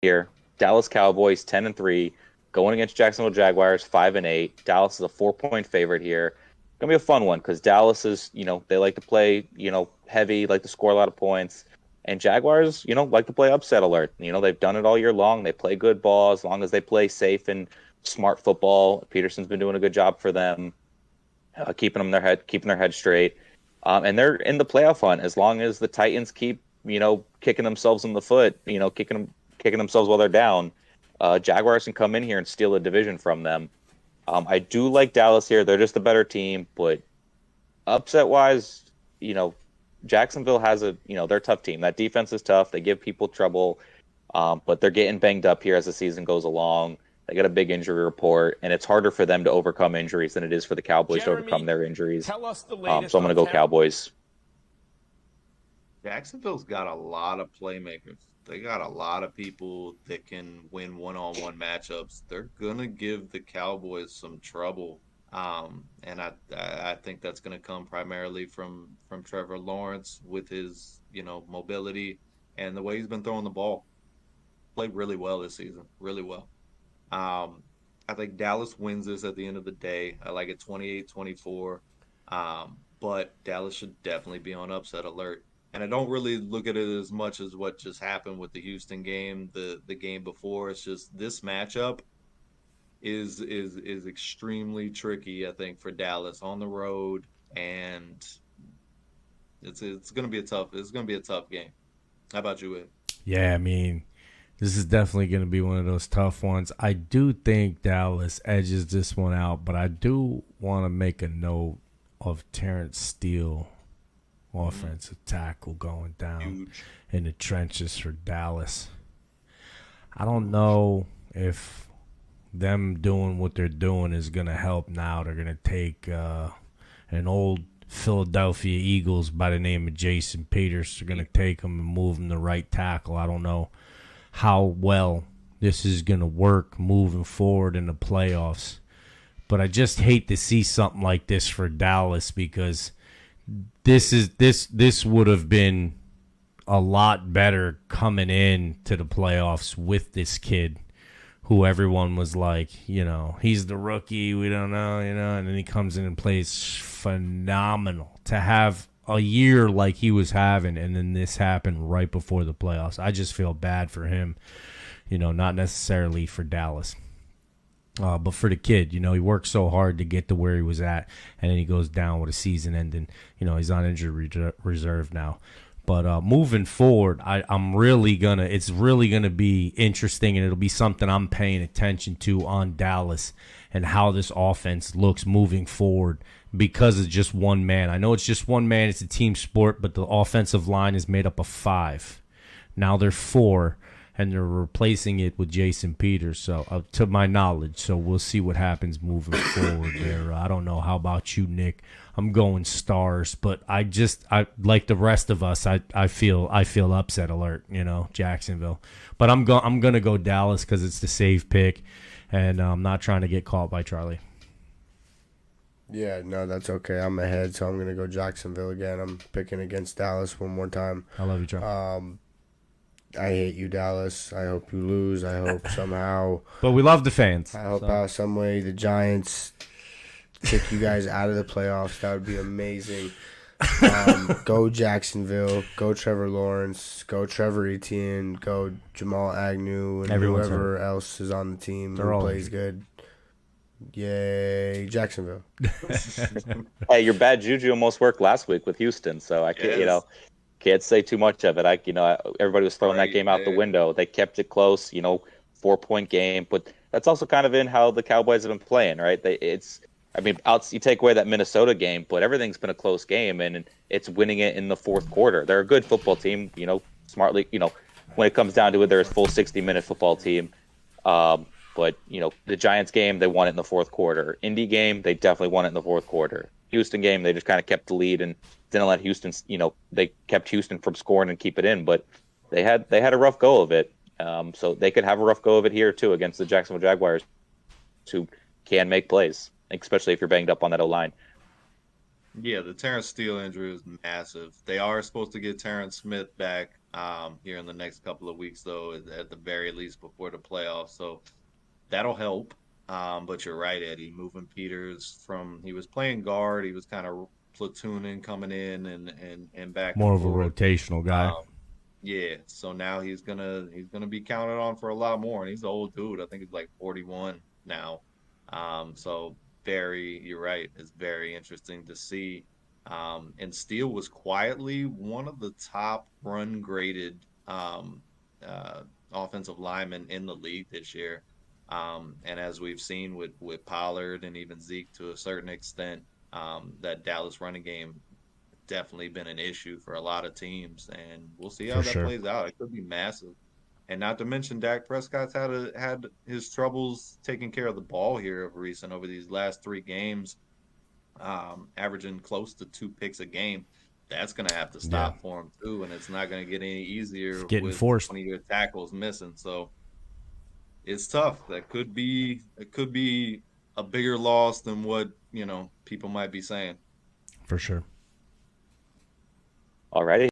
here. Dallas Cowboys 10-3, going against Jacksonville Jaguars 5-8. Dallas is a 4-point favorite here. Gonna be a fun one because Dallas is, they like to play, heavy, like to score a lot of points. And Jaguars, like to play upset alert. They've done it all year long. They play good ball as long as they play safe and smart football. Peterson's been doing a good job for them, keeping their head straight. And they're in the playoff hunt as long as the Titans keep, kicking themselves in the foot, kicking themselves while they're down. Jaguars can come in here and steal a division from them. I do like Dallas here. They're just a better team, but upset wise, Jacksonville has they're a tough team. That defense is tough. They give people trouble, but they're getting banged up here as the season goes along. They got a big injury report, and it's harder for them to overcome injuries than it is for the Cowboys to overcome their injuries. Tell us the So latest I'm going to go on Cowboys. Jacksonville's got a lot of playmakers. They got a lot of people that can win one-on-one matchups. They're gonna give the Cowboys some trouble, and I think that's gonna come primarily from Trevor Lawrence with his mobility and the way he's been throwing the ball. Played really well this season, really well. I think Dallas wins this at the end of the day. I like it 28-24. But Dallas should definitely be on upset alert. And I don't really look at it as much as what just happened with the Houston game, the game before. It's just this matchup is extremely tricky, I think, for Dallas on the road, and it's gonna be a tough game. How about you, Ed? Yeah, I mean, this is definitely going to be one of those tough ones. I do think Dallas edges this one out, but I do want to make a note of Terrence Steele, offensive tackle, going down Huge. in the trenches for Dallas. I don't know if them doing what they're doing is going to help now. They're going to take an old Philadelphia Eagles by the name of Jason Peters. They're going to take him and move him to right tackle. I don't know how well this is going to work moving forward in the playoffs. But I just hate to see something like this for Dallas because this would have been a lot better coming in to the playoffs with this kid who everyone was like, he's the rookie, we don't know, and then he comes in and plays phenomenal. To have a year like he was having and then this happened right before the playoffs, I just feel bad for him, not necessarily for Dallas. But for the kid, he worked so hard to get to where he was at, and then he goes down with a season ending. He's on injury reserve now. But moving forward, it's really gonna be interesting, and it'll be something I'm paying attention to on Dallas and how this offense looks moving forward because it's just one man. I know it's just one man; it's a team sport, but the offensive line is made up of 5. Now they're 4. And they're replacing it with Jason Peters, so to my knowledge. So we'll see what happens moving forward there. I don't know. How about you, Nick? I'm going Stars, but I like the rest of us. I feel upset alert. Jacksonville, but I'm gonna go Dallas because it's the safe pick, and I'm not trying to get caught by Charlie. Yeah, no, that's okay. I'm ahead, so I'm gonna go Jacksonville again. I'm picking against Dallas one more time. I love you, Charlie. I hate you, Dallas. I hope you lose. I hope somehow. But we love the fans. I hope how some way the Giants kick you guys out of the playoffs. That would be amazing. Go Jacksonville. Go Trevor Lawrence. Go Trevor Etienne. Go Jamal Agnew and whoever else is on the team who plays good. Yay, Jacksonville. Hey, your bad juju almost worked last week with Houston, so I can't, can't say too much of it. Everybody was throwing that game out the window. They kept it close, 4-point game, but that's also kind of in how the Cowboys have been playing, right? You take away that Minnesota game, but everything's been a close game, and it's winning it in the fourth quarter. They're a good football team, smartly, when it comes down to it, they're a full 60-minute football team. But, the Giants game, they won it in the fourth quarter. Indy game, they definitely won it in the fourth quarter. Houston game, they just kind of kept the lead and didn't let Houston, they kept Houston from scoring and keep it in, but they had a rough go of it. So they could have a rough go of it here too against the Jacksonville Jaguars, who can make plays, especially if you're banged up on that O-line. Yeah, the Terrence Steele injury is massive. They are supposed to get Terrence Smith back here in the next couple of weeks, though, at the very least before the playoffs. So that'll help. But you're right, Eddie. Moving Peters he was playing guard, he was kind of platooning, coming in and back and More of a forth. rotational guy. Yeah, so now he's gonna be counted on for a lot more, and he's an old dude. I think he's like 41 now. So you're right. It's very interesting to see. And Steele was quietly one of the top run graded offensive linemen in the league this year. And as we've seen with Pollard and even Zeke to a certain extent, that Dallas running game definitely been an issue for a lot of teams, and we'll see how For that sure. plays out. It could be massive, and not to mention Dak Prescott's had his troubles taking care of the ball here over these last 3 games, averaging close to 2 picks a game. That's going to have to Yeah. stop for him too, and it's not going to get any It's easier getting with forced. 20 of your tackles missing. So it's tough. It could be a bigger loss than what people might be saying. For sure. Alrighty.